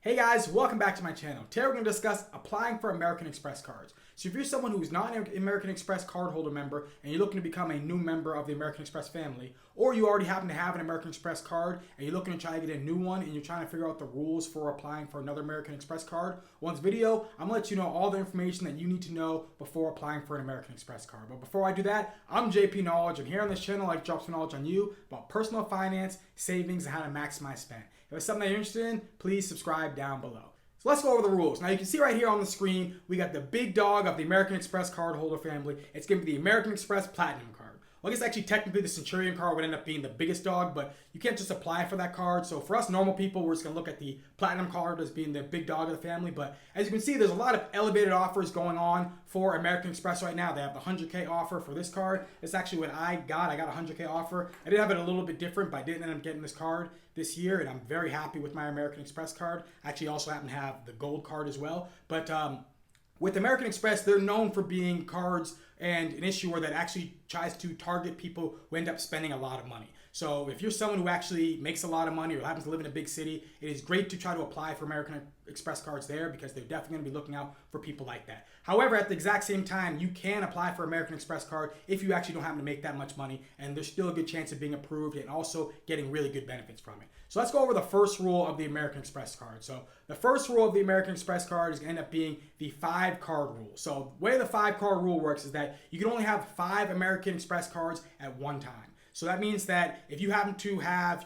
Hey guys, welcome back to my channel. Today we're going to discuss applying for American Express cards. So if you're someone who's not an American Express cardholder member and you're looking to become a new member of the American Express family, or you already happen to have an American Express card and you're looking to try to get a new one and you're trying to figure out the rules for applying for another American Express card, well, in this video, I'm going to let you know all the information that you need to know before applying for an American Express card. But before I do that, I'm JP Knowledge, and here on this channel I like to drop some knowledge on you about personal finance, savings, and how to maximize spend. If it's something that you're interested in, please subscribe down below. So let's go over the rules. Now you can see right here on the screen, we got the big dog of the American Express cardholder family. It's going to be the American Express Platinum card. Well, I guess actually technically the Centurion card would end up being the biggest dog, but you can't just apply for that card. So for us normal people, we're just going to look at the Platinum card as being the big dog of the family. But as you can see, there's a lot of elevated offers going on for American Express right now. They have the 100K offer for this card. It's actually what I got. I got a 100K offer. I did have it a little bit different, but I didn't end up getting this card this year, and I'm very happy with my American Express card. I actually also happen to have the gold card as well. But with American Express, they're known for being cards and an issuer that actually tries to target people who end up spending a lot of money. So if you're someone who actually makes a lot of money or happens to live in a big city, it is great to try to apply for American Express cards there because they're definitely going to be looking out for people like that. However, at the exact same time, you can apply for American Express card if you actually don't happen to make that much money, and there's still a good chance of being approved and also getting really good benefits from it. So let's go over the first rule of the American Express card. So the first rule of the American Express card is going to end up being the 5-card rule. So the way the 5-card rule works is that you can only have 5 American Express cards at one time. So that means that if you happen to have,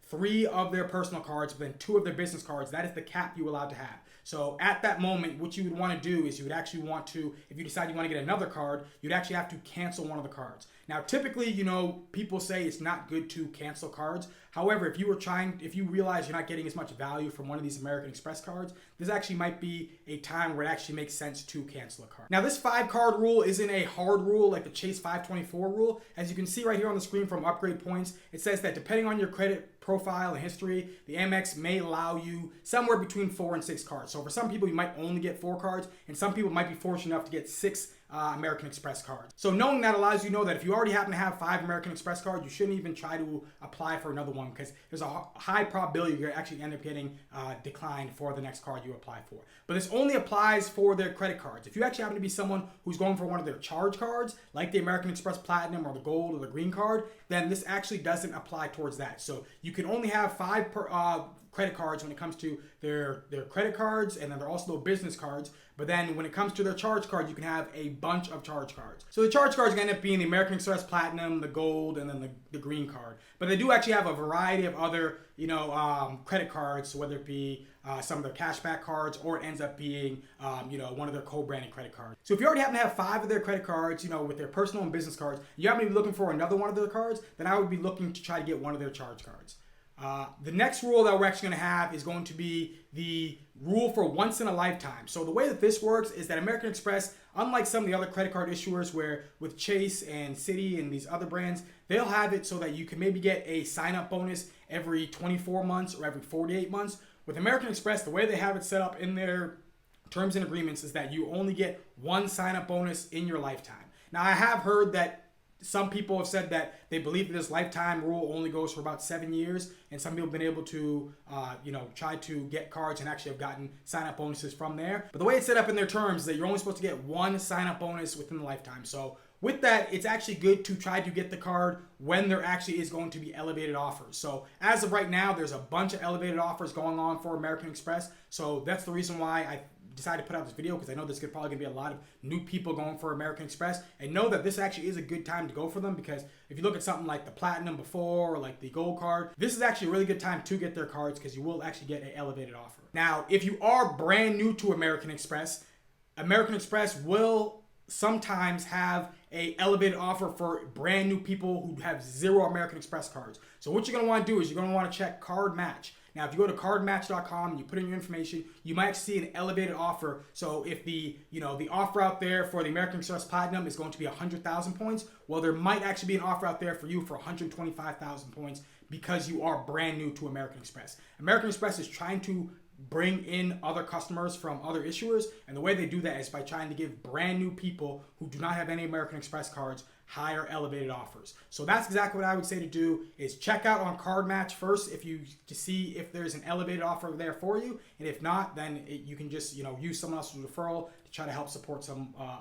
3 of their personal cards, but then 2 of their business cards, that is the cap you're allowed to have. So at that moment, what you would want to do is you would actually want to, if you decide you want to get another card, you'd actually have to cancel one of the cards. Now, typically, people say it's not good to cancel cards. However, if you realize you're not getting as much value from one of these American Express cards, this actually might be a time where it actually makes sense to cancel a card. Now, this 5-card rule isn't a hard rule like the Chase 524 rule. As you can see right here on the screen from Upgrade Points, it says that depending on your credit profile and history, the Amex may allow you somewhere between 4 and 6 cards. So for some people, you might only get 4 cards, and some people might be fortunate enough to get 6 American Express cards. So knowing that allows you to know that if you already happen to have 5 American Express cards, you shouldn't even try to apply for another one because there's a high probability you're actually end up getting declined for the next card you apply for. But this only applies for their credit cards. If you actually happen to be someone who's going for one of their charge cards, like the American Express Platinum or the Gold or the Green card, then this actually doesn't apply towards that. So you can only have 5 credit cards when it comes to their credit cards, and then they're also business cards. But then when it comes to their charge card, you can have a bunch of charge cards. So the charge cards end up being the American Express Platinum, the Gold, and then the Green card. But they do actually have a variety of other, credit cards, so whether it be some of their cashback cards, or it ends up being, one of their co-branded credit cards. So if you already happen to have 5 of their credit cards, with their personal and business cards, you happen to be looking for another one of their cards, then I would be looking to try to get one of their charge cards. The next rule that we're actually going to have is going to be the rule for once in a lifetime. So the way that this works is that American Express, unlike some of the other credit card issuers where with Chase and Citi and these other brands, they'll have it so that you can maybe get a sign-up bonus every 24 months or every 48 months. With American Express, the way they have it set up in their terms and agreements is that you only get 1 sign-up bonus in your lifetime. Now, I have heard that some people have said that they believe that this lifetime rule only goes for about 7 years, and some people have been able to, try to get cards and actually have gotten sign-up bonuses from there. But the way it's set up in their terms is that you're only supposed to get 1 sign-up bonus within the lifetime. So with that, it's actually good to try to get the card when there actually is going to be elevated offers. So as of right now, there's a bunch of elevated offers going on for American Express. So that's the reason why I decided to put out this video, because I know there's probably going to be a lot of new people going for American Express, and know that this actually is a good time to go for them, because if you look at something like the Platinum before or like the Gold card, this is actually a really good time to get their cards because you will actually get an elevated offer. Now, if you are brand new to American Express will sometimes have a elevated offer for brand new people who have 0 American Express cards. So what you're going to want to do is you're going to want to check Card Match. Now, if you go to cardmatch.com and you put in your information, you might see an elevated offer. So if the offer out there for the American Express Platinum is going to be 100,000 points, well, there might actually be an offer out there for you for 125,000 points because you are brand new to American Express. American Express is trying to bring in other customers from other issuers, and the way they do that is by trying to give brand new people who do not have any American Express cards higher elevated offers. So that's exactly what I would say to do, is check out on Card Match first to see if there's an elevated offer there for you, and if not, then you can just use someone else's referral to try to help support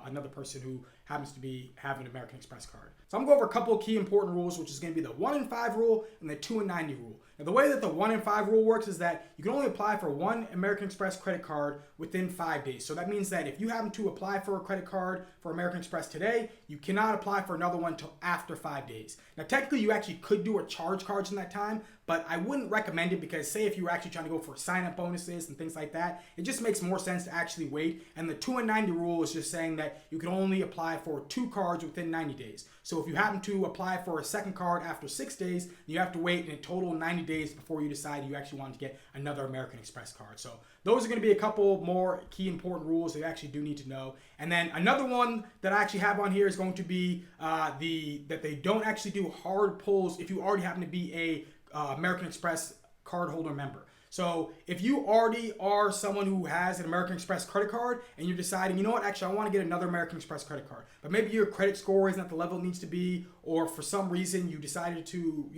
another person who happens to be having an American Express card. So I'm going to go over a couple of key important rules, which is going to be the 1 in 5 rule and the 2 in 90 rule. Now, the way that the 1 in 5 rule works is that you can only apply for one American Express credit card within 5 days. So that means that if you happen to apply for a credit card for American Express today, you cannot apply for another one until after 5 days. Now, technically, you actually could do a charge cards in that time, but I wouldn't recommend it, because say if you were actually trying to go for sign-up bonuses and things like that, it just makes more sense to actually wait. And the 2 in 90 rule is just saying that you can only apply for 2 cards within 90 days. So if you happen to apply for a second card after 6 days, you have to wait in a total 90 days before you decide you actually want to get another American Express card. So those are going to be a couple more key important rules that you actually do need to know. And then another one that I actually have on here is going to be that they don't actually do hard pulls if you already happen to be a American Express cardholder member. So if you already are someone who has an American Express credit card and you're deciding, you know what, actually I want to get another American Express credit card, but maybe your credit score isn't at the level it needs to be, or for some reason you decided to,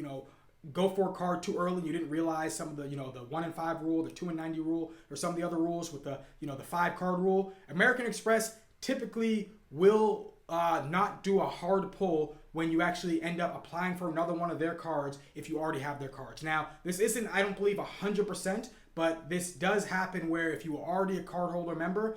go for a card too early, and you didn't realize some of the, the 1 in 5 rule, the 2 in 90 rule, or some of the other rules with the, the 5 card rule. American Express typically will not do a hard pull when you actually end up applying for another one of their cards if you already have their cards. Now, this isn't, I don't believe, 100%, but this does happen where if you are already a cardholder member,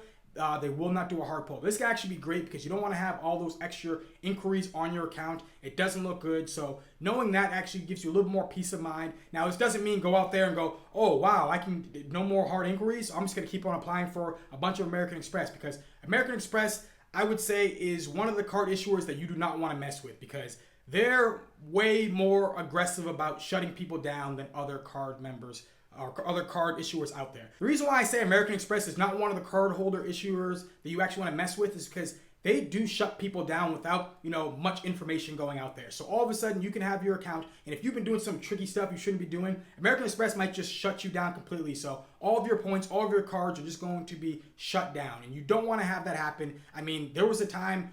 they will not do a hard pull. This can actually be great because you don't want to have all those extra inquiries on your account. It doesn't look good. So knowing that actually gives you a little more peace of mind. Now, this doesn't mean go out there and go, oh, wow, I can no more hard inquiries. I'm just going to keep on applying for a bunch of American Express, because American Express, I would say, is one of the card issuers that you do not want to mess with, because they're way more aggressive about shutting people down than other card members or other card issuers out there. The reason why I say American Express is not one of the card holder issuers that you actually want to mess with is because they do shut people down without, much information going out there. So all of a sudden you can have your account, and if you've been doing some tricky stuff you shouldn't be doing, American Express might just shut you down completely. So all of your points, all of your cards are just going to be shut down, and you don't want to have that happen. I mean, there was a time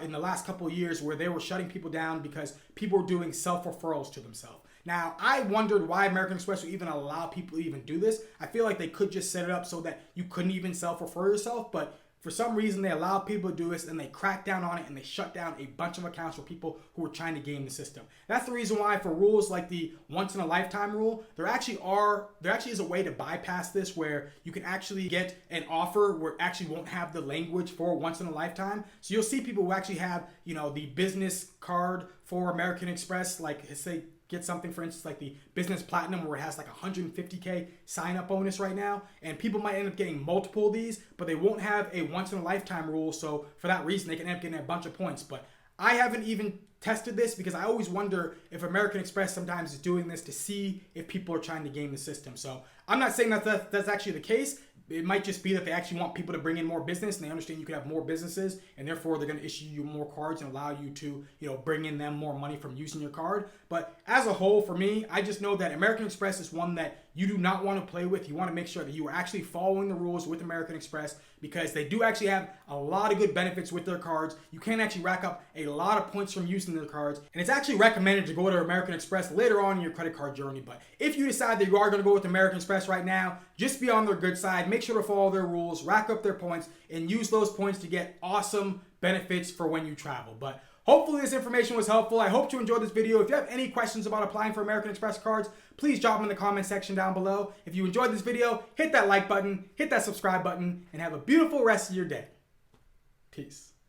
in the last couple of years where they were shutting people down because people were doing self-referrals to themselves. Now, I wondered why American Express would even allow people to even do this. I feel like they could just set it up so that you couldn't even self-refer yourself, but for some reason they allow people to do this, and they crack down on it, and they shut down a bunch of accounts for people who were trying to game the system. That's the reason why for rules like the once in a lifetime rule, there actually is a way to bypass this, where you can actually get an offer where it actually won't have the language for once in a lifetime. So you'll see people who actually have, the business card for American Express, like say get something, for instance, like the Business Platinum, where it has like 150K sign-up bonus right now, and people might end up getting multiple of these, but they won't have a once-in-a-lifetime rule, so for that reason, they can end up getting a bunch of points. But I haven't even tested this because I always wonder if American Express sometimes is doing this to see if people are trying to game the system. So I'm not saying that that's actually the case. It might just be that they actually want people to bring in more business, and they understand you can have more businesses, and therefore they're going to issue you more cards and allow you to, bring in them more money from using your card. But as a whole, for me, I just know that American Express is one that you do not want to play with. You want to make sure that you are actually following the rules with American Express, because they do actually have a lot of good benefits with their cards. You can actually rack up a lot of points from using their cards, and it's actually recommended to go to American Express later on in your credit card journey. But if you decide that you are going to go with American Express right now, just be on their good side. Make sure to follow their rules, rack up their points, and use those points to get awesome benefits for when you travel. But hopefully this information was helpful. I hope you enjoyed this video. If you have any questions about applying for American Express cards, please drop them in the comment section down below. If you enjoyed this video, hit that like button, hit that subscribe button, and have a beautiful rest of your day. Peace.